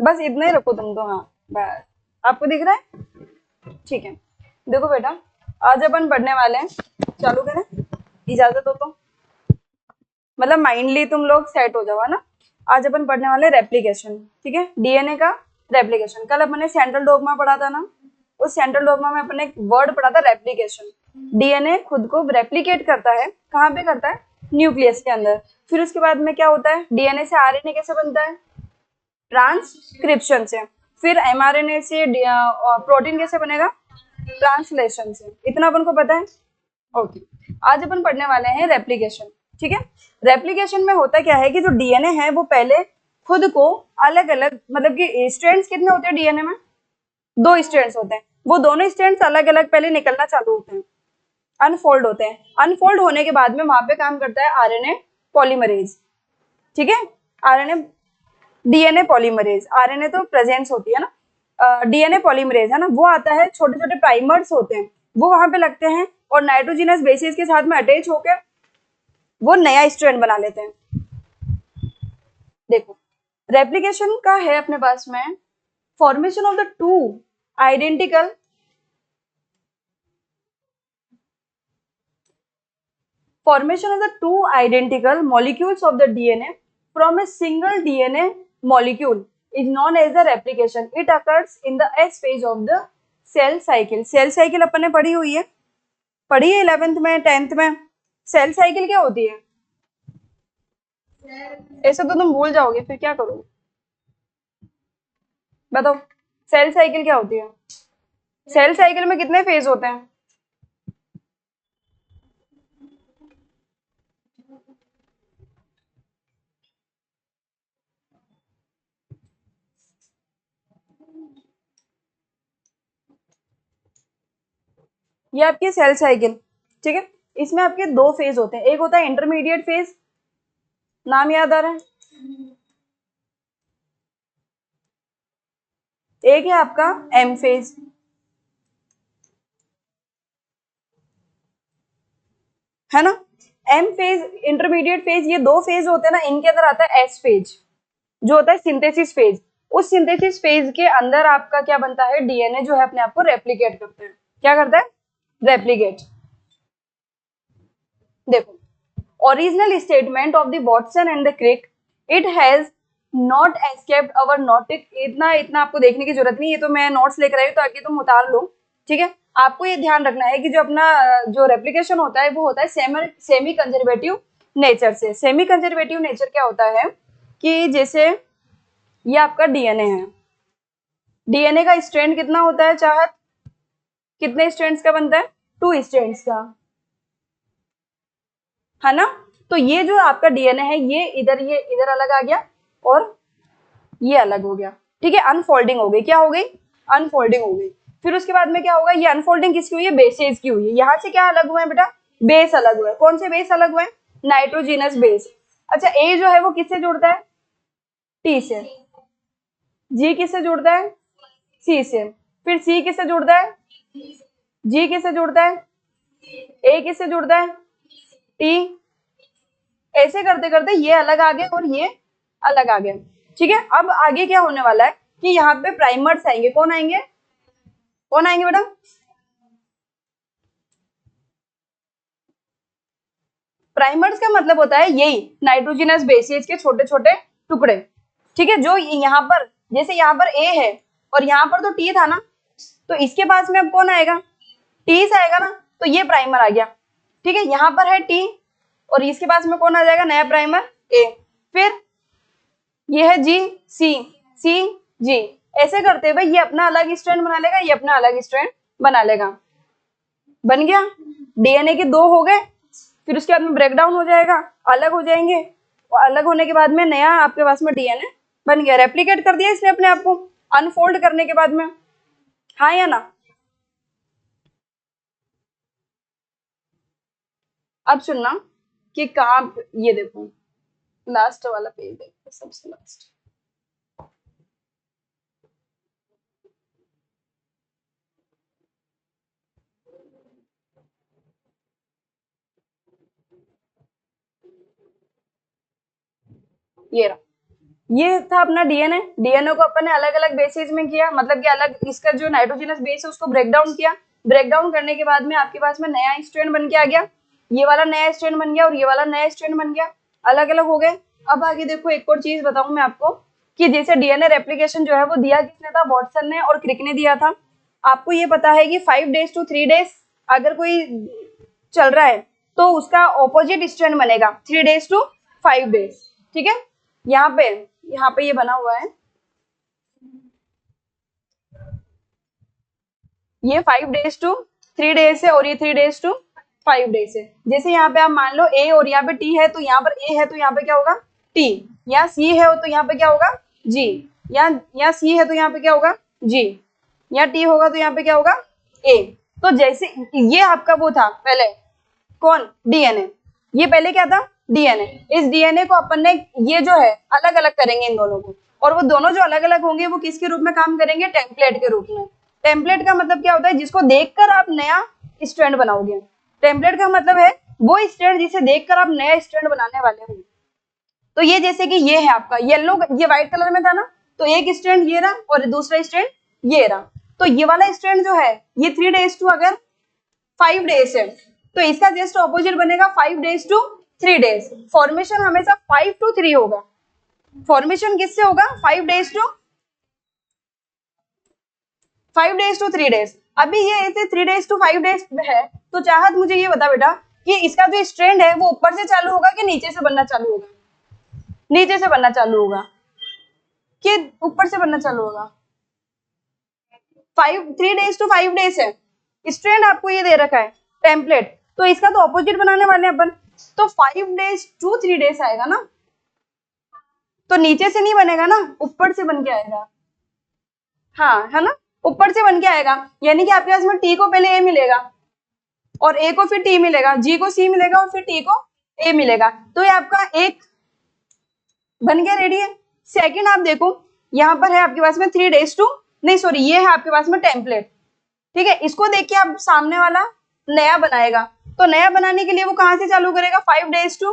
बस इतना ही रखो तुम तो, हाँ बस। आपको दिख रहा है? ठीक है। देखो बेटा, आज अपन पढ़ने वाले हैं, चालू करें? इजाजत हो तो, मतलब माइंडली तुम लोग सेट हो जाओ, है ना। आज अपन पढ़ने वाले रेप्लिकेशन, ठीक है, डीएनए का रेप्लिकेशन। कल अपन ने सेंट्रल डोग्मा पढ़ा था ना, उस सेंट्रल डोग्मा में अपन ने एक वर्ड पढ़ा था रेप्लिकेशन। डीएनए खुद को रेप्लिकेट करता है, कहाँ पे करता है? न्यूक्लियस के अंदर। फिर उसके बाद में क्या होता है? डीएनए से आरएनए कैसे बनता है? ट्रांसक्रिप्शन से। फिर एमआरएनए से प्रोटीन कैसे बनेगा? ट्रांसलेशन से। इतना अपन को पता है? ओके। आज अपन पढ़ने वाले हैं रेप्लिकेशन, ठीक है। रेप्लिकेशन में होता क्या है कि जो डीएनए है वो पहले खुद को अलग अलग, मतलब कि स्ट्रैंड्स कितने होते हैं डीएनए में? दो स्ट्रैंड्स होते हैं। वो दोनों स्ट्रैंड्स अलग अलग पहले निकलना चालू होते हैं, अनफोल्ड होते हैं। अनफोल्ड होने के बाद में वहां पे काम करता है आरएनए पॉलीमरेज, ठीक है। आरएनए, डीएनए पॉलीमरेज, आरएनए तो प्रेजेंस होती है ना, डीएनए पॉलीमरेज है ना, वो आता है, छोटे छोटे प्राइमर्स होते हैं, वो वहां पे लगते हैं और नाइट्रोजिनस बेसिस के साथ में अटैच होकर वो नया स्ट्रैंड बना लेते हैं। देखो, रेप्लिकेशन का है अपने पास में formation of the two identical formation of the two identical molecules of the DNA from a single DNA molecule is known as the replication. It occurs in the S phase of the cell cycle. Cell cycle अपन ने पढ़ी हुई है, पढ़ी है 11th में 10th में। Cell cycle क्या होती है? ऐसे तो तुम भूल जाओगे, फिर क्या करोगे? बताओ, सेल साइकिल क्या होती है? सेल साइकिल में कितने फेज होते हैं? ये आपकी सेल साइकिल, ठीक है। इसमें आपके दो फेज होते हैं, एक होता है इंटरमीडिएट फेज, नाम याद आ रहा है? एक है आपका एम फेज, है ना। एम फेज, इंटरमीडिएट फेज, ये दो फेज होते हैं ना, इनके अंदर आता है एस फेज, जो होता है सिंथेसिस फेज। उस सिंथेसिस फेज के अंदर आपका क्या बनता है? डीएनए जो है अपने आप को रेप्लिकेट करता है। क्या करता है? रेप्लिकेट। देखो, original statement of the Watson and the Crick, it has not escaped our notice. इतना इतना आपको देखने की जरूरत नहीं, ये तो मैं नोट्स लेकर आई हूँ ताकि तुम उतार लो, ठीक है। आपको ये ध्यान रखना है कि जो अपना जो रेप्लिकेशन होता है वो होता है सेमी कंजर्वेटिव नेचर से। सेमी कंजर्वेटिव नेचर क्या होता है कि जैसे ये आपका डीएनए है, डीएनए का स्ट्रैंड कितना होता है चाहत? कितने स्ट्रैंड्स का बनता है? टू स्ट्रैंड्स का, है ना। तो ये जो आपका डीएनए है ये इधर अलग आ गया और ये अलग हो गया, ठीक है। अनफोल्डिंग हो गई, क्या हो गई? अनफोल्डिंग हो गई। फिर उसके बाद में क्या होगा? ये अनफोल्डिंग किसकी हुई है? बेसेस की हुई है। यहाँ से क्या अलग हुआ है बेटा? बेस अलग हुआ है। कौन से बेस अलग हुए हैं? Nitrogenous base. अच्छा, ए जो है वो किससे जुड़ता है? टी से। जी किससे जुड़ता है? सी से। फिर सी किससे जुड़ता है? जी किससे जुड़ता है? ए किससे जुड़ता है? टी। ऐसे करते करते ये अलग आ गए और ये अलग आ गए, ठीक है। अब आगे क्या होने वाला है कि यहाँ पे प्राइमर्स आएंगे। कौन आएंगे? कौन आएंगे बेटा? प्राइमर्स का मतलब होता है यही नाइट्रोजनस बेसिस के छोटे छोटे टुकड़े, ठीक है। जो यहाँ पर, जैसे यहाँ पर ए है और यहाँ पर तो टी था ना, तो इसके पास में अब कौन आएगा? टी से आएगा ना, तो ये प्राइमर आ गया, ठीक है। यहाँ पर है टी और इसके पास में कौन आ जाएगा? नया प्राइमर ए। फिर ये है जी, सी, सी, जी। ऐसे करते हुए ये अपना अलग स्ट्रैंड बना लेगा, ये अपना अलग स्ट्रैंड बना लेगा। बन गया। डीएनए के दो हो गए, फिर उसके बाद में ब्रेकडाउन हो जाएगा, अलग हो जाएंगे और अलग होने के बाद में नया आपके पास में डीएनए बन गया। रेप्लिकेट कर दिया इसने अपने आप को अनफोल्ड करने के बाद में, हाँ या ना। अब सुनना कि कहाँ, ये देखो लास्ट वाला पेज देखो, सबसे लास्ट। ये रहा, ये था अपना डीएनए। डीएनए को अपन ने अलग अलग बेसिस में किया, मतलब कि अलग इसका जो नाइट्रोजनस बेस है उसको ब्रेक डाउन किया। ब्रेक डाउन करने के बाद में आपके पास में नया स्ट्रैंड बन के आ गया, ये वाला नया स्ट्रैंड बन गया और ये वाला नया स्ट्रैंड बन गया, अलग अलग हो गए। अब आगे देखो एक और चीज बताऊं मैं आपको कि जैसे डीएनए रेप्लिकेशन जो है वो दिया किसने था, वाटसन ने और क्रिक ने दिया था। आपको ये पता है कि 5 days to 3 days अगर कोई चल रहा है तो उसका ऑपोजिट स्ट्रैंड बनेगा 3 days to 5 days। ठीक है, यहाँ पे ये बना हुआ है, ये 5 days to 3 days है और ये 3 days to 5 days है। जैसे यहाँ पे आप मान लो ए और यहाँ पे टी है, तो यहाँ पर ए है तो यहाँ पे क्या होगा टी, यहाँ सी है तो यहाँ पे क्या होगा जी, यहाँ सी है तो यहाँ पे क्या होगा जी, यहाँ टी होगा तो यहाँ पे क्या होगा ए। तो जैसे ये आपका वो था पहले कौन, डीएनए, ये पहले क्या था डीएनए। इस डीएनए को अपन ने ये जो है अलग अलग करेंगे इन दोनों को, और वो दोनों जो अलग अलग होंगे वो किसके रूप में काम करेंगे, टेम्पलेट के रूप में। टेम्पलेट का मतलब क्या होता है, जिसको देखकर आप नया स्ट्रैंड बनाओगे। टेम्पलेट का मतलब है वो स्ट्रैंड जिसे देखकर आप नया स्ट्रैंड बनाने वाले हो। तो ये जैसे कि ये है आपका येलो, ये व्हाइट कलर में था ना, तो एक स्ट्रैंड ये रहा और दूसरा स्ट्रैंड ये रहा। तो ये वाला स्ट्रैंड जो है ये 3 days to अगर 5 days है तो इसका जस्ट ऑपोजिट बनेगा 5 days to 3 days। फॉर्मेशन हमेशा 5 to 3 होगा। फॉर्मेशन किससे होगा, 5 days to 3 days। अभी ये ऐसे 3 days to 5 days है, तो चाहत मुझे ये बता बेटा कि इसका जो स्ट्रैंड है वो ऊपर से चालू होगा कि नीचे से बनना चालू होगा, नीचे से बनना चालू होगा कि ऊपर से बनना चालू होगा। 3 days to 5 days है, स्ट्रैंड आपको ये दे रखा है टेम्पलेट, तो इसका तो ऑपोजिट बनाने वाले हैं अपन। तो 5 days to 3 days आएगा ना, तो नीचे से नहीं बनेगा ना, ऊपर से बन के आएगा। हाँ है ना, ऊपर से बन के आएगा, यानी कि आपके पास में टी को पहले ए मिलेगा और ए को फिर टी मिलेगा, जी को सी मिलेगा और फिर टी को ए मिलेगा। तो ये आपका एक बन गया, रेडी है। सेकंड आप देखो यहाँ पर है आपके पास में 3 days to, नहीं सॉरी, ये है आपके पास में टेम्पलेट। ठीक है, इसको देख के आप सामने वाला नया बनाएगा, तो नया बनाने के लिए वो कहां से चालू करेगा, 5 days to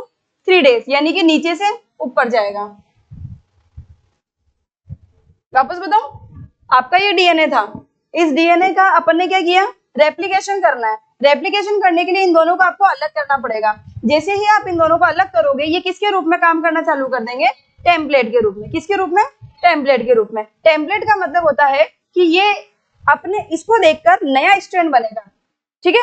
3 days, यानी कि नीचे से ऊपर जाएगा। वापस बताऊं, आपका ये डीएनए था, इस डीएनए का अपन ने क्या किया, रेप्लिकेशन करना है। रेप्लिकेशन करने के लिए इन दोनों को आपको अलग करना पड़ेगा। जैसे ही आप इन दोनों को अलग करोगे ये किसके रूप में काम करना चालू कर देंगे, टेम्पलेट के रूप में। किसके रूप में, टेम्पलेट के रूप में। टेम्पलेट का मतलब होता है कि ये अपने इसको देखकर नया स्ट्रैंड बनेगा। ठीक है,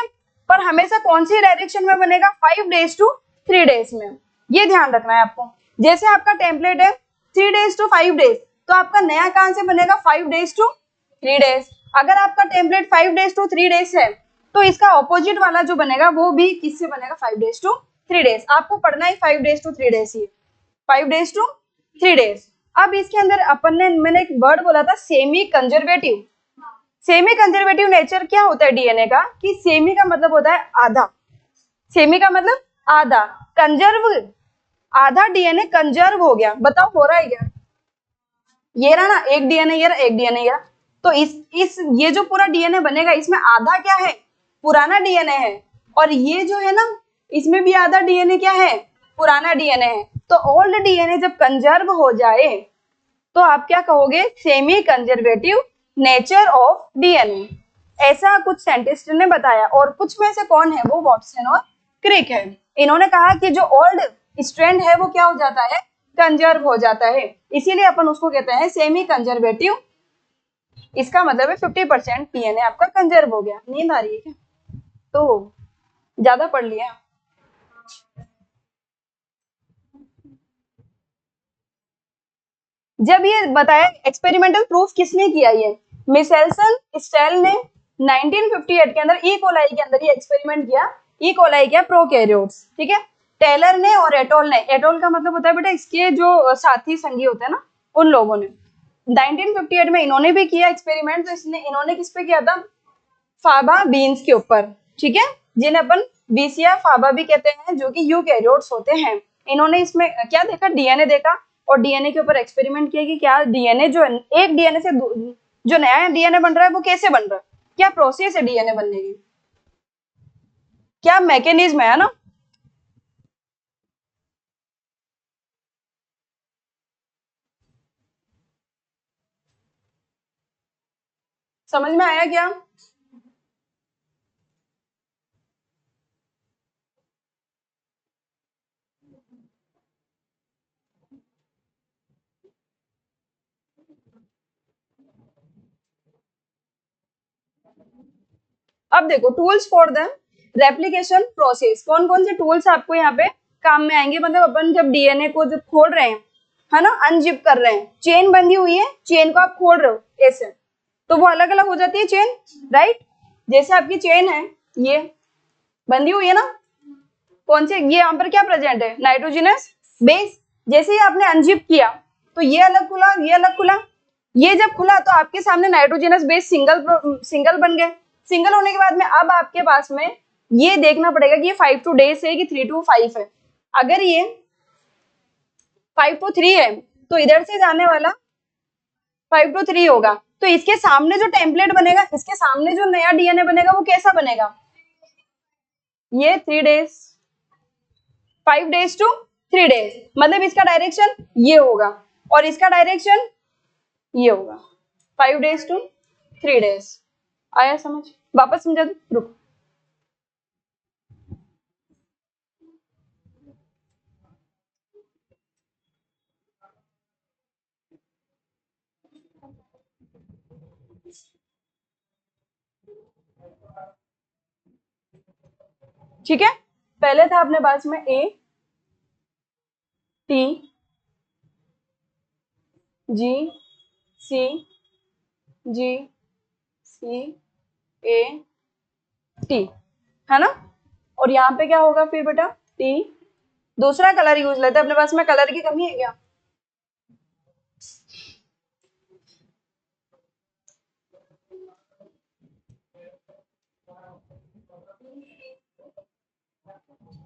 पर हमेशा कौन सी डायरेक्शन में बनेगा, 5 days to 3 days में, ये ध्यान रखना है आपको। जैसे आपका टेम्पलेट है 3 days to 5 days, तो आपका नया कहां से बनेगा, 5 days to 3 days। अगर आपका टेम्पलेट 5 days to 3 days है तो इसका ऑपोजिट वाला जो बनेगा वो भी किससे बनेगा, 5 days to 3 days। आपको पढ़ना ही 5 days to 3 days he, 5 days to 3 days। अब इसके अंदर अपन ने, मैंने एक वर्ड बोला था semi conservative. Semi conservative nature क्या होता है डीएनए का, कि सेमी का मतलब होता है आधा, सेमी का मतलब आधा, कंजर्व आधा डीएनए कंजर्व हो गया। बताओ हो रहा है क्या, ये रहा ना एक डीएनए, ये रहा एक डीएनए, ये रहा। तो इस ये जो पूरा डीएनए बनेगा इसमें आधा क्या है, पुराना डीएनए है, और ये जो है ना इसमें भी आधा डीएनए क्या है, पुराना डीएनए है। तो ओल्ड डीएनए जब कंजर्व हो जाए तो आप क्या कहोगे, semi conservative nature of DNA. ऐसा कुछ साइंटिस्ट ने बताया, और कुछ में से कौन है वो, वाटसन और क्रिक है। इन्होंने कहा कि जो ओल्ड स्ट्रैंड है वो क्या हो जाता है, कंजर्व हो जाता है, इसीलिए अपन उसको कहते हैं सेमी कंजर्वेटिव। इसका मतलब है 50% डीएनए आपका कंजर्व हो गया। नींद आ रही है क्या, तो ज्यादा पढ़ लिया। जब ये बताया, एक्सपेरिमेंटल प्रूफ किसने किया, ये मिशेल्सन स्टेल ने 1958 के अंदर ई कोलाई के अंदर ये एक्सपेरिमेंट किया। ई कोलाई क्या, प्रोकैरियोट्स। ठीक है, टेलर ने और एटोल ने, एटोल का मतलब होता है बेटा इसके जो साथी संगी होते हैं ना, उन लोगों ने 1958 में इन्होंने भी किया एक्सपेरिमेंट। तो इन्होंने किस पे किया था, फाबा बीन्स के ऊपर। ठीक है, जिन्हें अपन बीसिया फाबा भी कहते हैं, जो कि यूकैरियोट्स होते हैं। इन्होंने इसमें क्या देखा, डीएनए देखा, और डीएनए के ऊपर एक्सपेरिमेंट किया कि क्या डीएनए जो एक डीएनए से जो नया डीएनए बन रहा है वो कैसे बन रहा है, क्या प्रोसेस है डीएनए बनने की, क्या मैकेनिज्म है ना। समझ में आया क्या? अब देखो tools for the replication process, कौन कौन से टूल्स आपको यहाँ पे काम में आएंगे। मतलब अपन जब डीएनए को जब खोल रहे हैं, है ना, अनजिप कर रहे हैं, चेन बंधी हुई है, चेन को आप खोल रहे हो ऐसे, तो वो अलग अलग हो जाती है चेन, राइट। जैसे आपकी चेन है, ये बंधी हुई है ना, कौन से, ये यहाँ पर क्या प्रेजेंट है, नाइट्रोजनस बेस। जैसे ही आपने अनजिप किया तो ये अलग खुला, ये अलग खुला, ये जब खुला तो आपके सामने नाइट्रोजनस बेस सिंगल बन गए। सिंगल होने के बाद में अब आपके पास में ये देखना पड़ेगा कि ये 5 to days है कि 3 to 5 है। अगर ये 5 to 3 है तो इधर से जाने वाला 5 to 3 होगा। तो इसके सामने जो टेम्पलेट बनेगा, इसके सामने जो नया डीएनए बनेगा वो कैसा बनेगा, ये 3 days, 5 days to 3 days, मतलब इसका डायरेक्शन ये होगा और इसका डायरेक्शन ये होगा, 5 days to 3 days। आया समझ? वापस समझा दो, रुको। ठीक है, पहले था अपने पास में A T G C ji C A T, है ना। और यहाँ पे क्या होगा फिर बेटा, टी, दूसरा कलर यूज लेते हैं, अपने पास में कलर की कमी है क्या?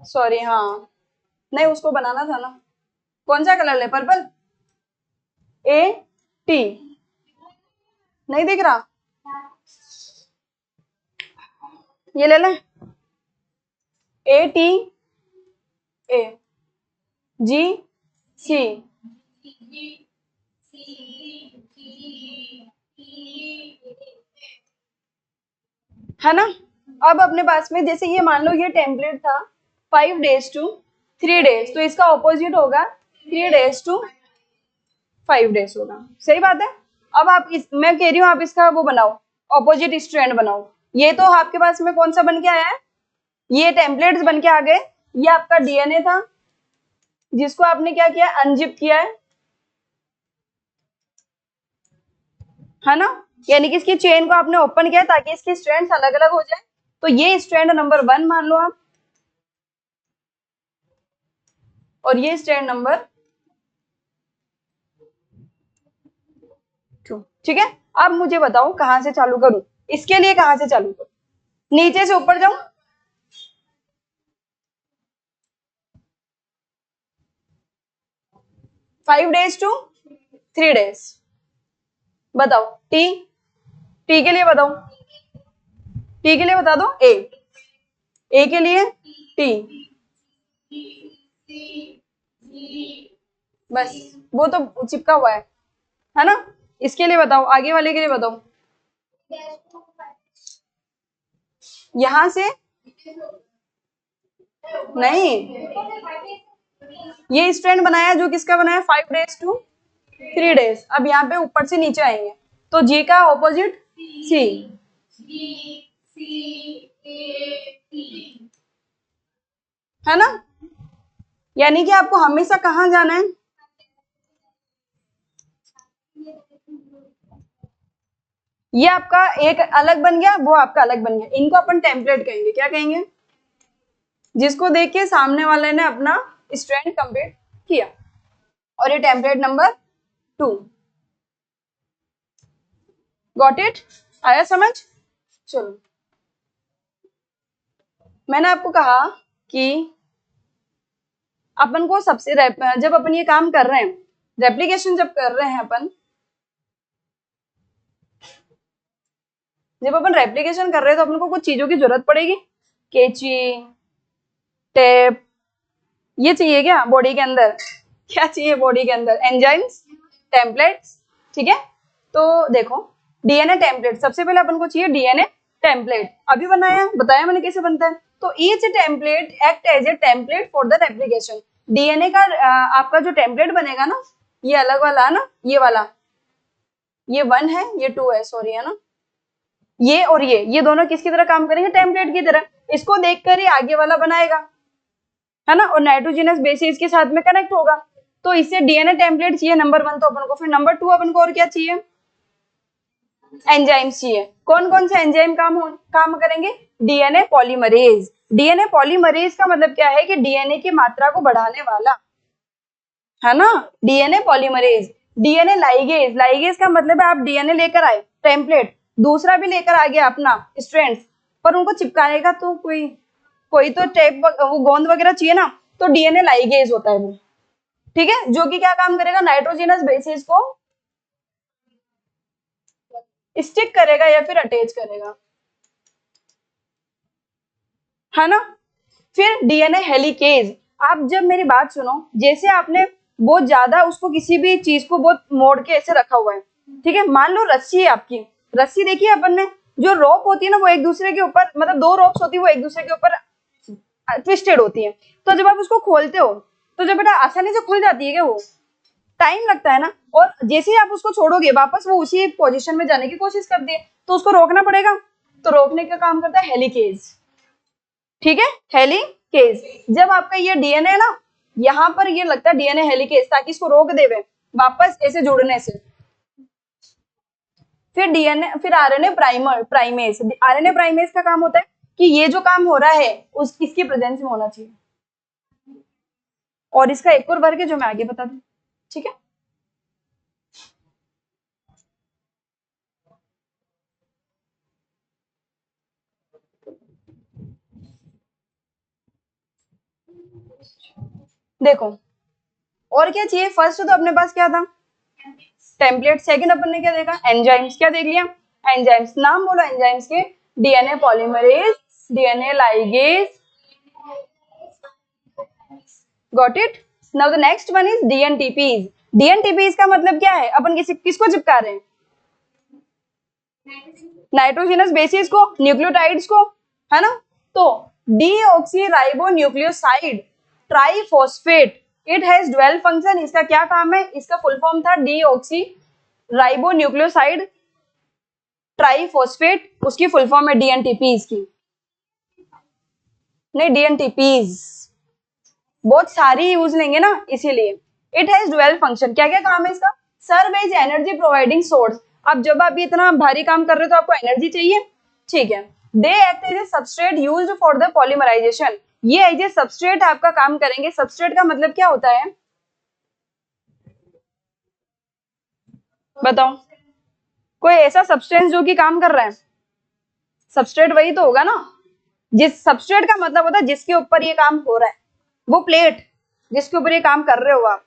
सॉरी, हाँ, नहीं उसको बनाना था ना। कौन सा कलर ले, पर्पल, ए टी, नहीं दिख रहा, ये ले लें, ए टी ए जी सी, है ना। अब अपने पास में जैसे ये मान लो ये टेम्पलेट था 5 days to 3 days, तो इसका ऑपोजिट होगा 3 days to 5 days होगा, सही बात है। अब आप मैं कह रही हूँ आप इसका वो बनाओ, ऑपोजिट स्ट्रैंड बनाओ। ये तो आपके पास में कौन सा बन के आया है, ये टेम्पलेट्स बन के आ गए। ये आपका डीएनए था जिसको आपने क्या किया, अनजिप किया है ना, यानी कि इसकी चेन को आपने ओपन किया ताकि इसकी स्ट्रैंड्स अलग अलग हो जाए। तो ये स्ट्रैंड नंबर 1 मान लो आप, और ये स्ट्रैंड नंबर 2, ठीक है। अब मुझे बताओ कहां से चालू करूं, इसके लिए कहां से चालू करूं, नीचे से ऊपर जाऊं, फाइव डेज टू 3 days, बताओ टी, टी के लिए बताओ, टी के लिए बता दो ए के लिए टी, बस वो तो चिपका हुआ है ना। इसके लिए बताओ, आगे वाले के लिए बताओ, यहां से नहीं, ये स्ट्रैंड बनाया जो किसका बनाया, 5 days to 3 days। अब यहाँ पे ऊपर से नीचे आएंगे तो जी का ऑपोजिट सी, है ना। यानी कि आपको हमेशा कहां जाना है, ये आपका एक अलग बन गया, वो आपका अलग बन गया, इनको अपन टेम्पलेट कहेंगे। क्या कहेंगे, जिसको देख के सामने वाले ने अपना स्ट्रैंड कंप्लीट किया। और ये टेम्पलेट नंबर 2, गॉट इट, आया समझ? चलो, मैंने आपको कहा कि अपन को सबसे जब अपन ये काम कर रहे हैं, रेप्लिकेशन जब कर रहे हैं अपन, जब अपन रेप्लिकेशन कर रहे हैं तो अपन को कुछ चीजों की जरूरत पड़ेगी, कैंची, टेप, ये चाहिए क्या बॉडी के अंदर, क्या चाहिए बॉडी के अंदर, एंजाइम्स, टेम्पलेट्स, ठीक है। तो देखो डीएनए टेम्पलेट, सबसे पहले अपन को चाहिए डीएनए टेम्पलेट। अभी बनाया, बताया मैंने कैसे बनता है। तो each template act as a template for the replication. DNA का आपका जो टेम्पलेट बनेगा ना, ये अलग वाला है ना, ये वाला, ये 1 है, ये 2 है, सॉरी, है ना, ये और ये दोनों किसकी तरह काम करेंगे, टेम्पलेट की तरह। इसको देखकर ही आगे वाला बनाएगा, है ना, और नाइट्रोजनस बेसिस के साथ में कनेक्ट होगा। तो इससे डीएनए टेम्पलेट चाहिए नंबर 1 तो अपन को, फिर नंबर 2 अपन को और क्या चाहिए, एंजाइम्स चाहिए। कौन कौन से एंजाइम काम करेंगे, डीएनए पॉलीमरेज। डीएनए पॉलीमरेज का मतलब क्या है कि डीएनए की मात्रा को बढ़ाने वाला, है ना, DNA polymerase. DNA ligase, ligase का मतलब है आप डीएनए लेकर आए टेम्पलेट, दूसरा भी लेकर आ गया अपना स्ट्रैंड्स, पर उनको चिपकाने का तो कोई तो टेप वो गोंद वगैरह चाहिए ना, तो डीएनए लाइगेज होता है वो, ठीक है, जो कि क्या काम करेगा, नाइट्रोजनस बेसिस को स्टिक करेगा या फिर अटैच करेगा, है ना। फिर डीएनए हेलिकेज, आप जब मेरी बात सुनो, जैसे आपने बहुत ज्यादा उसको किसी भी चीज को बहुत मोड़ के ऐसे रखा हुआ है, ठीक है, मान लो रस्सी है आपकी, रस्सी देखिए अपन ने, जो रोप होती है ना वो एक दूसरे के ऊपर, मतलब 2 रोप्स होती है वो एक दूसरे के ऊपर ट्विस्टेड होती है, तो जब आप उसको खोलते हो तो जब बेटा आसानी से खुल जाती है क्या, वो टाइम लगता है ना, और जैसे ही आप उसको छोड़ोगे वापस वो उसी पोजीशन में जाने की कोशिश करती है, तो उसको रोकना पड़ेगा, तो रोकने का काम करता है हेलिकेज, ठीक है, हेलिकेज। जब आपका ये डीएनए है ना, यहाँ पर ये लगता है डीएनए हेलिकेज, ताकि इसको रोक देवे वापस ऐसे जुड़ने से। फिर डीएनए, फिर आरएनए प्राइमेज। आरएनए प्राइमेज का काम होता है कि ये जो काम हो रहा है उस इसकी प्रेजेंस में होना चाहिए, और इसका एक और वर्ग है जो मैं आगे बता दूं, ठीक है। देखो और क्या चाहिए, फर्स्ट तो अपने पास क्या था, टेम्पलेट। सेकंड अपन ने क्या देखा, एंजाइम्स। क्या देख लिया, एंजाइम्स, नाम बोलो एंजाइम्स के, DNA polymerase, DNA ligase, got it. Now the next one is dNTPs. DNTPs का मतलब क्या है, अपन किसको चिपका रहे हैं, नाइट्रोजनस बेसिस को, न्यूक्लियोटाइड्स को, है ना। तो deoxyribo nucleoside triphosphate, it has dual function. इसका क्या काम है, इसका फुल फॉर्म था डीऑक्सीराइबो न्यूक्लियोसाइड ट्राइफॉस्फेट, उसकी फुल फॉर्म है डीएनटीपीज की, नहीं डीएनटीपीज बहुत सारी यूज लेंगे ना इसीलिए। इट हैज डुअल फंक्शन, क्या क्या काम है इसका, serve as energy providing source. अब जब आप इतना भारी काम कर रहे हो तो आपको एनर्जी चाहिए, ठीक है। They act as a substrate used for the polymerization, ये एज ए सबस्ट्रेट आपका काम करेंगे। सबस्ट्रेट का मतलब क्या होता है, बताओ, कोई ऐसा सब्सटेंस जो कि काम कर रहा है, सबस्ट्रेट वही तो होगा ना। जिस सबस्ट्रेट का मतलब होता है जिसके ऊपर ये काम हो रहा है, वो प्लेट जिसके ऊपर ये काम कर रहे हो आप,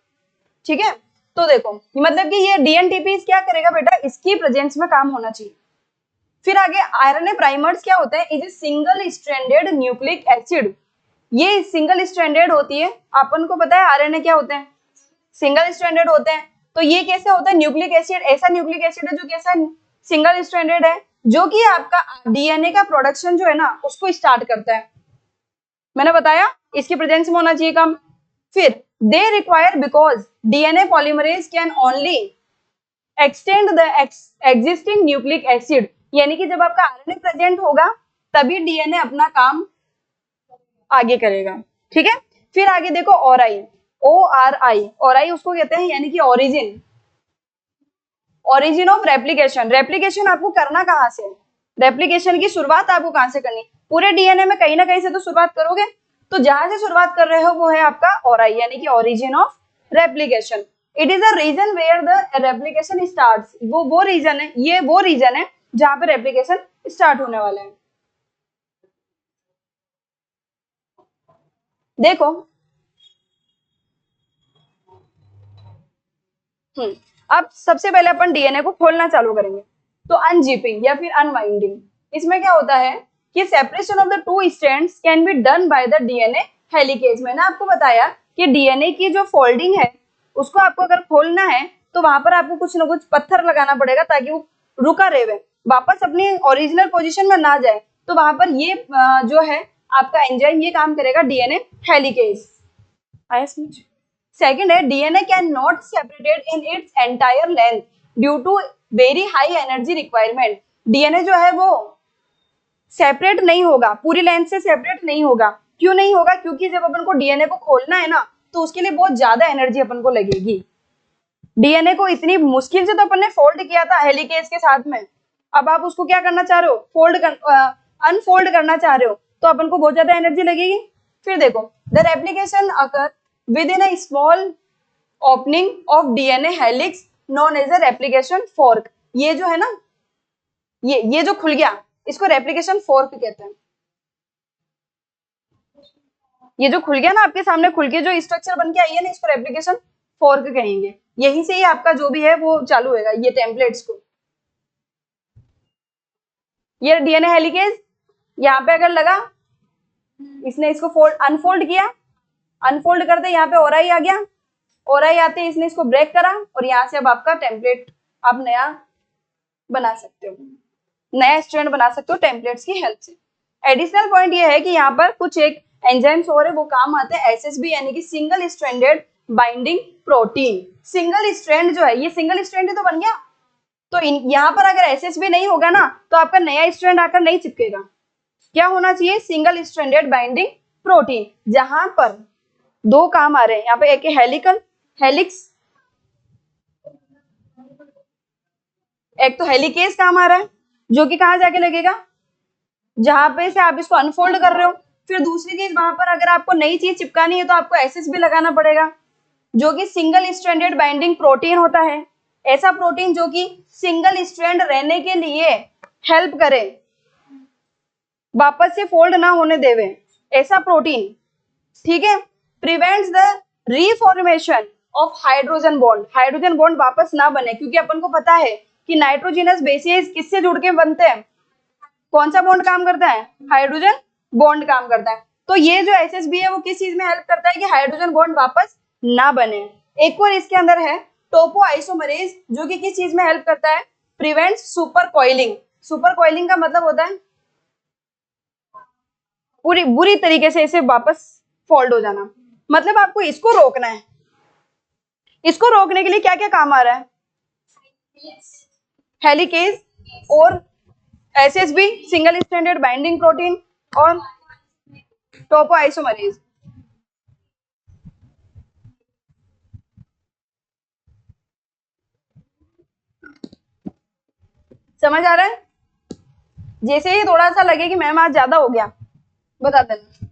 ठीक है। तो देखो मतलब कि ये डीएनटीपी क्या करेगा बेटा, इसकी प्रेजेंस में काम होना चाहिए। फिर आगे आरएनए प्राइमर्स क्या होता है, is a single stranded nucleic acid. ये सिंगल स्ट्रैंडेड होती है, अपन को पता है आरएनए क्या होते हैं, सिंगल स्ट्रैंडेड होते हैं। तो ये कैसे होता है, न्यूक्लिक एसिड, ऐसा न्यूक्लिक एसिड है जो कैसा सिंगल स्ट्रैंडेड है, जो कि आपका डीएनए का प्रोडक्शन जो है ना उसको स्टार्ट करता है। मैंने बताया इसकी प्रेजेंस में होना चाहिए काम। फिर they require because DNA polymerase can only extend the existing nucleic acid, यानी कि जब आपका आरएनए प्रेजेंट होगा तभी डीएनए अपना काम आगे करेगा, ठीक है। फिर आगे देखो ओराई, ORI, ओराई उसको कहते हैं यानी कि origin, origin of replication. Replication आपको करना कहां से, रेप्लिकेशन की शुरुआत आपको कहां से करनी, पूरे डीएनए में कहीं ना कहीं से तो शुरुआत करोगे, तो जहां से शुरुआत कर रहे हो वो है आपका ओराई यानी कि origin of replication. It is a region where the replication starts, वो रीजन है, ये वो रीजन है जहां पे रेप्लिकेशन स्टार्ट होने वाला है। देखो अब सबसे पहले अपन डीएनए को खोलना चालू करेंगे, तो अनजिपिंग या फिर अनवाइंडिंग, इसमें क्या होता है कि separation of the two strands can be done by the DNA helicase. मैंने आपको बताया कि डीएनए की जो फोल्डिंग है उसको आपको अगर खोलना है तो वहां पर आपको कुछ ना कुछ पत्थर लगाना पड़ेगा ताकि वो रुका रहे, वापस अपनी ओरिजिनल पोजीशन में ना जाए, तो वहां पर ये जो है आपका एंजाइम ये काम करेगा, डीएनए हेलिकेज। आया समझ? सेकंड है DNA can not separated in its entire length due to very high energy requirement. DNA जो है वो सेपरेट नहीं होगा, पूरी लेंथ से सेपरेट नहीं होगा। क्यों नहीं होगा? क्योंकि जब अपन को डीएनए को खोलना है ना, तो उसके लिए बहुत ज्यादा एनर्जी अपन को लगेगी। डीएनए को इतनी मुश्किल से तो अपन ने फोल्ड किया था हेलिकेज के साथ में, अब आप उसको क्या करना चाह रहे हो? अनफोल्ड करना चाह रहे हो, तो अपन को बहुत ज्यादा एनर्जी लगेगी। फिर देखो, the replication occur within a small opening of DNA helix known as a replication fork. ये जो है ना, ये जो खुल गया, इसको रेप्लिकेशन फोर्क कहते हैं। ये जो खुल गया ना आपके सामने, खुल के जो स्ट्रक्चर बन के आई है ना, इसको रेप्लिकेशन फोर्क कहेंगे। यहीं से ही आपका जो भी है वो चालू होगा, ये टेम्पलेट्स को। ये डीएनए हेलिकेज यहाँ पे अगर लगा, इसने इसको अनफोल्ड किया, अनफोल्ड करते यहाँ पे ओराई आ गया, ओराई आते इसने इसको ब्रेक करा, और यहाँ से अब आपका टेम्पलेट आप नया बना सकते हो, नया स्ट्रैंड बना सकते हो टेम्पलेट्स की हेल्प से। एडिशनल पॉइंट ये है कि यहाँ पर कुछ एक एंजाइम्स और है, वो काम आते हैं एसएसबी, यानी कि single stranded binding protein. Single strand जो है, ये सिंगल स्ट्रैंड ही तो बन गया, तो यहाँ पर अगर एसएसबी नहीं होगा ना, तो आपका नया स्ट्रैंड आकर नहीं चिपकेगा। क्या होना चाहिए? सिंगल स्ट्रैंडेड बाइंडिंग प्रोटीन, जहां पर दो काम आ रहे हैं। यहाँ पे एक हेलिकल हेलिक्स, एक तो हेलिकेज काम आ रहा है, जो कि कहाँ जाके लगेगा? जहां पे से आप इसको अनफोल्ड कर रहे हो। फिर दूसरी चीज, वहां पर अगर आपको नई चीज चिपकानी है तो आपको एसएसबी लगाना पड़ेगा, जो कि सिंगल स्ट्रैंडेड बाइंडिंग प्रोटीन होता है। ऐसा प्रोटीन जो कि सिंगल स्ट्रैंड रहने के लिए हेल्प करे, वापस से फोल्ड ना होने देवे, ऐसा प्रोटीन। ठीक है, prevents the reformation of hydrogen bond. Hydrogen bond वापस ना बने, क्योंकि अपन को पता है कि नाइट्रोजनस बेसिस किससे जुड़ के बनते हैं? कौन सा बॉन्ड काम करता है? हाइड्रोजन बॉन्ड काम करता है। तो ये जो एसएसबी है वो किस चीज में हेल्प करता है? कि हाइड्रोजन बॉन्ड वापस ना बने। एक और इसके अंदर है टोपो आइसोमरेज, जो कि किस चीज में हेल्प करता है? Prevents super coiling. Super coiling का मतलब होता है पूरी बुरी तरीके से इसे वापस फोल्ड हो जाना। मतलब आपको इसको रोकना है। इसको रोकने के लिए क्या क्या काम आ रहा है? हेलिकेज और SSB single stranded binding protein और टोपो आइसोमरेज। समझ आ रहा है? जैसे ही थोड़ा सा लगे कि मैम आज ज्यादा हो गया, बता देना।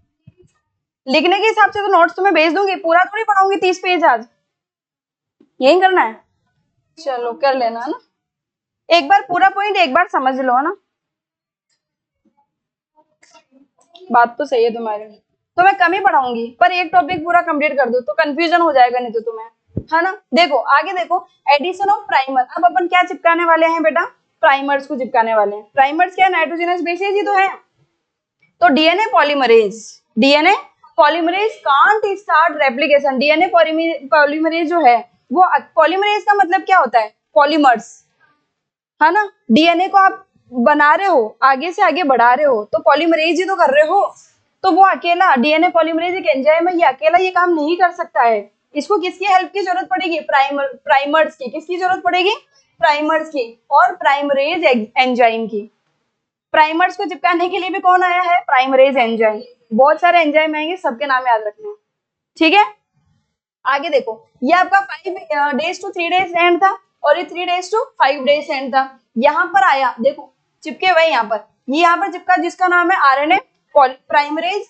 लिखने के हिसाब से तो नोट्स तुम्हें भेज दूंगी, पूरा थोड़ी पढ़ाऊंगी 30 पेज आज, यही करना है। चलो कर लेना है ना, एक बार पूरा पॉइंट एक बार समझ लो, है ना। बात तो सही है तुम्हारी, तो मैं कम ही पढ़ाऊंगी, पर एक टॉपिक पूरा कंप्लीट कर दो तो कंफ्यूजन हो जाएगा नहीं तो तुम्हें, है ना। देखो आगे देखो, एडिशन ऑफ प्राइमर। अब अपन क्या चिपकाने वाले हैं बेटा? प्राइमर्स को चिपकाने वाले हैं। प्राइमर्स क्या है? नाइट्रोजनस बेसिस ही तो है। तो DNA polymerase can't start replication. DNA polymerase जो है वो, पॉलीमरेज का मतलब क्या होता है? पॉलीमर्स, है ना। डीएनए को आप बना रहे हो, आगे से आगे बढ़ा रहे हो, तो पॉलीमरेज ही तो कर रहे हो। तो वो अकेला डीएनए पॉलीमरेज एक एंजाइम है, ये अकेला ये काम नहीं कर सकता है। इसको किसकी हेल्प की जरूरत पड़ेगी? प्राइमर्स की। किसकी जरूरत पड़ेगी? प्राइमर्स की और प्राइमरेज एंजाइम की। प्राइमर्स को चिपकाने के लिए भी कौन आया है? प्राइमरेज एंजाइम। बहुत सारे एंजाइम आएंगे, सबके नाम याद रखना है, ठीक है। आगे देखो, ये आपका 5 days to 3 days एंड था, और ये 3 days to 5 days एंड था। यहाँ पर आया, देखो चिपके हुए यहाँ पर, ये यहाँ पर चिपका जिसका नाम है आरएनए प्राइमरेज,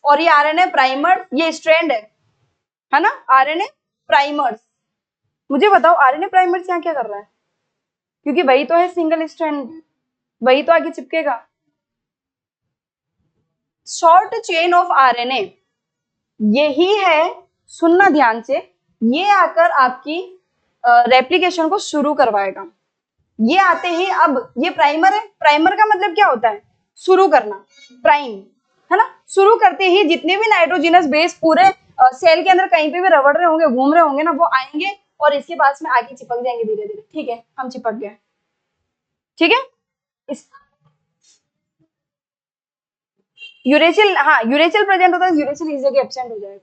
और ये आरएनए प्राइमर, ये स्ट्रैंड है ना, आरएनए प्राइमर्स। मुझे बताओ आरएनए प्राइमर्स यहाँ क्या कर रहा है? क्योंकि वही तो है सिंगल स्ट्रैंड, वही तो आगे चिपकेगा। शॉर्ट चेन ऑफ आरएनए, यही है, सुनना ध्यान से, ये आकर आपकी रेप्लिकेशन को शुरू करवाएगा। ये आते ही, अब ये प्राइमर है, प्राइमर का मतलब क्या होता है? शुरू करना, प्राइम, है ना। शुरू करते ही जितने भी नाइट्रोजनस बेस पूरे सेल के अंदर कहीं पे भी रगड़ रहे होंगे, घूम रहे होंगे ना, वो आएंगे और इसके पास में आके चिपक जाएंगे धीरे धीरे। ठीक है, हम चिपक गए। ठीक है। इस यूरेसिल, हाँ यूरेसिल प्रेजेंट होता है, यूरेसिल इस जगह एब्सेंट हो जाएगा।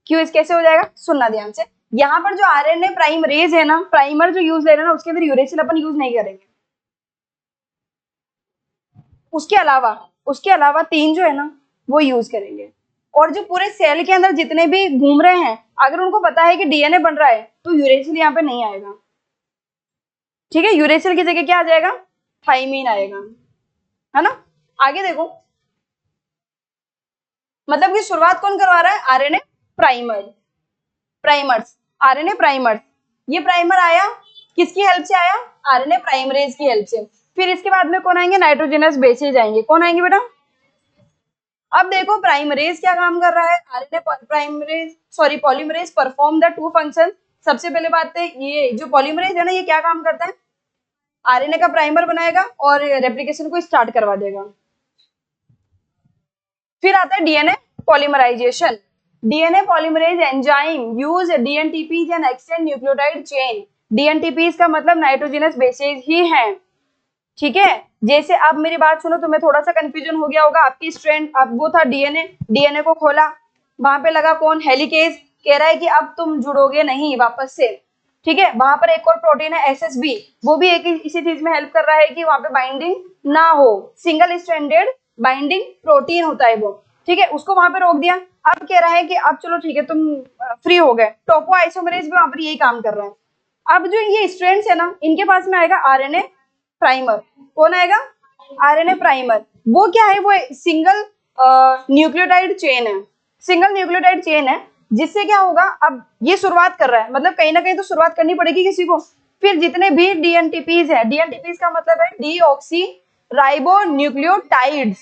क्यों, इस कैसे हो जाएगा, सुनना ध्यान से। यहाँ पर जो आरएनए प्राइमरेज है ना, प्राइमर जो यूज ले रहे हैं ना, उसके अंदर यूरेसिल अपन यूज नहीं करेंगे। उसके अलावा 3 जो है ना वो यूज करेंगे। और जो पूरे सेल के अंदर जितने भी घूम रहे हैं, अगर उनको पता है कि डीएनए बन रहा है तो यूरेसिल यहाँ पे नहीं आएगा। ठीक है, यूरेसिल की जगह क्या आ जाएगा, थाइमीन आएगा, है ना। आगे देखो, मतलब कि शुरुआत कौन करवा रहा है, आरएनए प्राइमर्स, आरएनए प्राइमर्स। ये प्राइमर आया किसकी हेल्प से आया, आरएनए प्राइमरेज की हेल्प से। फिर इसके बाद में कौन आएंगे, नाइट्रोजनस बेसेज आएंगे। कौन आएंगे बेटा, अब देखो प्राइमरेज क्या काम कर रहा है, RNA primase sorry polymerase perform the 2 function. सबसे पहले बात है, ये जो पॉलीमरेज है ना, ये क्या काम करता है, आरएनए का प्राइमर बनाएगा और रेप्लिकेशन को स्टार्ट करवा देगा। फिर आता है DNA polymerization. DNA polymerase enzyme use dNTPs and extend nucleotide chain. DNTPs का मतलब नाइट्रोजनस बेसेज ही है। ठीक है, जैसे अब मेरी बात सुनो, तुम्हें थोड़ा सा कंफ्यूजन हो गया होगा। आपकी स्ट्रैंड, अब वो था डीएनए, डीएनए को खोला, वहां पे लगा कौन, हेलिकेज। कह रहा है कि अब तुम जुड़ोगे नहीं वापस से। ठीक है, वहां पर एक और प्रोटीन है एसएसबी, वो भी एक इसी चीज में हेल्प कर रहा है कि वहां पे बाइंडिंग ना हो। सिंगल स्ट्रैंडेड बाइंडिंग प्रोटीन होता है वो। ठीक है, उसको वहां पे रोक दिया। अब कह रहा है कि अब चलो ठीक है, तुम फ्री हो गए। टोपो आइसोमरेज भी वहां पर यही काम कर रहा है। अब जो ये स्ट्रैंड्स है ना, इनके पास में आएगा आरएनए प्राइमर। कौन आएगा, आरएनए प्राइमर। वो क्या है, वो सिंगल न्यूक्लियोटाइड चेन है, सिंगल न्यूक्लियोटाइड चेन है। जिससे क्या होगा, अब ये शुरुआत कर रहा है, मतलब कहीं ना कहीं तो शुरुआत करनी पड़ेगी किसी को। फिर जितने भी डीएनटीपीज है, डीएनटीपीज का मतलब है डीऑक्सी राइबो न्यूक्लियोटाइड्स,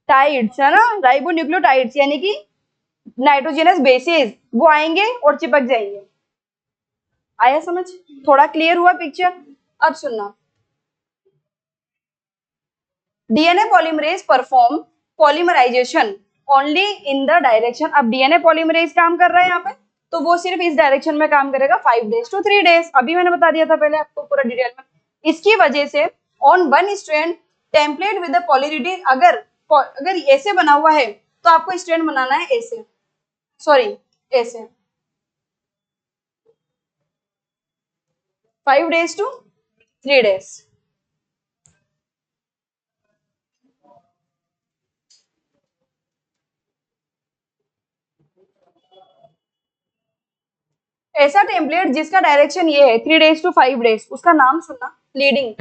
टाइड्स है ना, राइबो न्यूक्लियोटाइड्स यानी कि नाइट्रोजनस बेसेस, वो आएंगे और चिपक जाएंगे। आया समझ, थोड़ा क्लियर हुआ पिक्चर। अब सुनना, DNA polymerase perform polymerization only in the direction. अब डीएनए पॉलीमरेज काम कर रहा है यहाँ पे, तो वो सिर्फ इस डायरेक्शन में काम करेगा 5 days to 3 days। अभी मैंने बता दिया था पहले आपको पूरा डिटेल में। इसकी वजह से on one strand template with पॉलीरिडी, अगर ऐसे बना हुआ है तो आपको स्ट्रैंड बनाना है ऐसे, सॉरी ऐसे, 5 days to 3 days। ऐसा टेम्पलेट जिसका डायरेक्शन ये है 3 days to 5 days, उसका नाम सुनना, लीडिंग,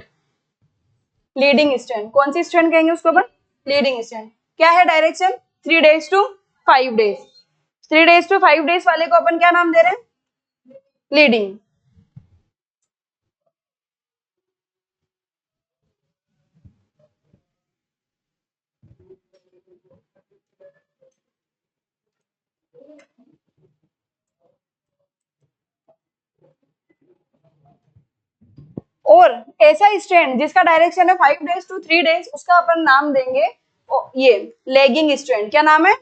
लीडिंग स्ट्रैंड। कौन सी स्ट्रैंड कहेंगे उसको अपन, लीडिंग स्ट्रैंड। क्या है direction, 3 days to 5 days। 3 days to 5 days वाले को अपन क्या नाम दे रहे हैं, लीडिंग। और ऐसा स्ट्रैंड जिसका डायरेक्शन है 5 days to 3 days, उसका अपन नाम देंगे ये लैगिंग स्ट्रैंड। क्या नाम है,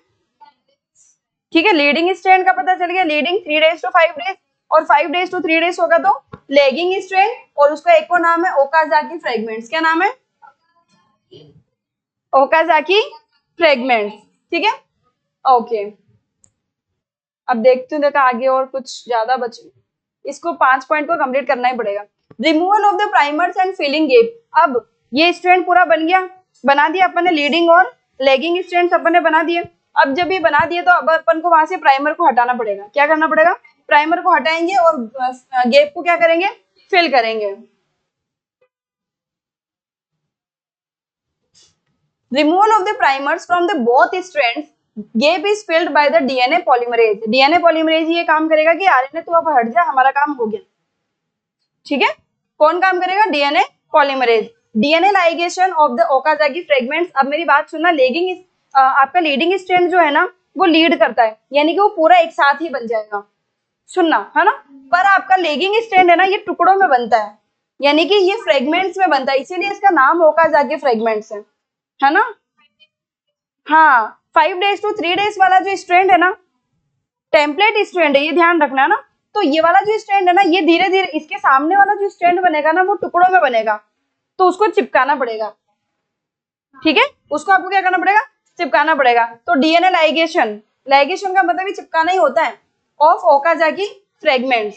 ठीक है, लीडिंग स्ट्रैंड का पता चल गया, लीडिंग 3 days to 5 days, और 5 days to 3 days होगा तो लैगिंग स्ट्रैंड। और उसका एक और नाम है ओकाजाकी फ्रेगमेंट्स। क्या नाम है, ओकाजाकी फ्रेगमेंट्स। ठीक है, ओके। अब देखते हैं, देखा आगे और कुछ ज्यादा बच, इसको 5 पॉइंट को कंप्लीट करना ही पड़ेगा। Removal of the primers and filling gap. अब ये स्ट्रैंड पूरा बन गया, बना दिया अपन ने लीडिंग और लेगिंग स्ट्रैंड अपन ने बना दिए। अब जब ये बना दिए तो अब अपन को वहां से प्राइमर को हटाना पड़ेगा। क्या करना पड़ेगा, प्राइमर को हटाएंगे और गैप को क्या करेंगे, फिल करेंगे। Removal of the primers from the both strands, gap is filled by the DNA polymerase. DNA polymerase ये काम करेगा कि आरएनए तो अब हट जा, हमारा काम हो गया। ठीक है, कौन काम करेगा, DNA polymerase. DNA ligation of the Okazaki fragments. अब मेरी बात सुनना, लेगिंग आपका लीडिंग स्ट्रैंड जो है ना वो लीड करता है, यानी कि वो पूरा एक साथ ही बन जाएगा, सुनना है ना। पर आपका लेगिंग स्ट्रैंड है ना, ये टुकड़ों में बनता है, यानी कि ये फ्रेगमेंट्स में बनता है, इसीलिए इसका नाम ओकाजाकी फ्रेगमेंट्स है ना। हाँ, 5 days to 3 days वाला जो स्ट्रैंड है ना, टेम्पलेट स्ट्रैंड है, ये ध्यान रखना है ना। तो ये वाला जो स्ट्रैंड है ना, ये धीरे धीरे इसके सामने वाला जो स्ट्रैंड बनेगा ना, वो टुकड़ों में बनेगा। तो उसको चिपकाना पड़ेगा, ठीक है, उसको आपको क्या करना पड़ेगा, चिपकाना पड़ेगा। तो डीएनए लाइगेशन, लाइगेशन का मतलब ही चिपकाना ही होता है, of Okazaki fragments,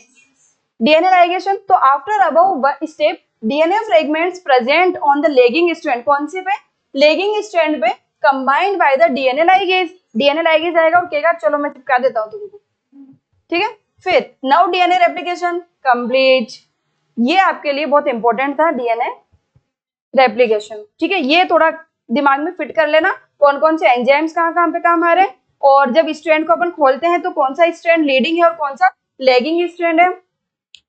DNA ligation. तो after above step DNA fragments present on the lagging strand, कौन सी पे, लेगिंग स्ट्रैंड पे, combined by the DNA ligase, DNA ligase आएगा और कहेगा चलो मैं चिपका देता हूं तुमको, ठीक है। फिर नाउ डीएनए रेप्लिकेशन कंप्लीट, ये आपके लिए बहुत इंपॉर्टेंट था डीएनए रेप्लिकेशन, ठीक है। ये थोड़ा दिमाग में फिट कर लेना, कौन कौन से एंजाइम्स कहाँ कहाँ पे काम आ रहे हैं, और जब स्ट्रैंड को अपन खोलते हैं तो कौन सा स्ट्रैंड लीडिंग है और कौन सा लैगिंग स्ट्रैंड है,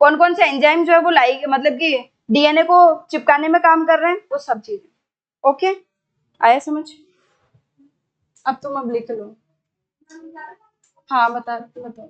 कौन कौन से एंजाइम जो है वो मतलब कि डीएनए को चिपकाने में काम कर रहे हैं, वो सब चीजें। ओके, आया समझ? अब तुम अब लिख लो। हाँ बताओ।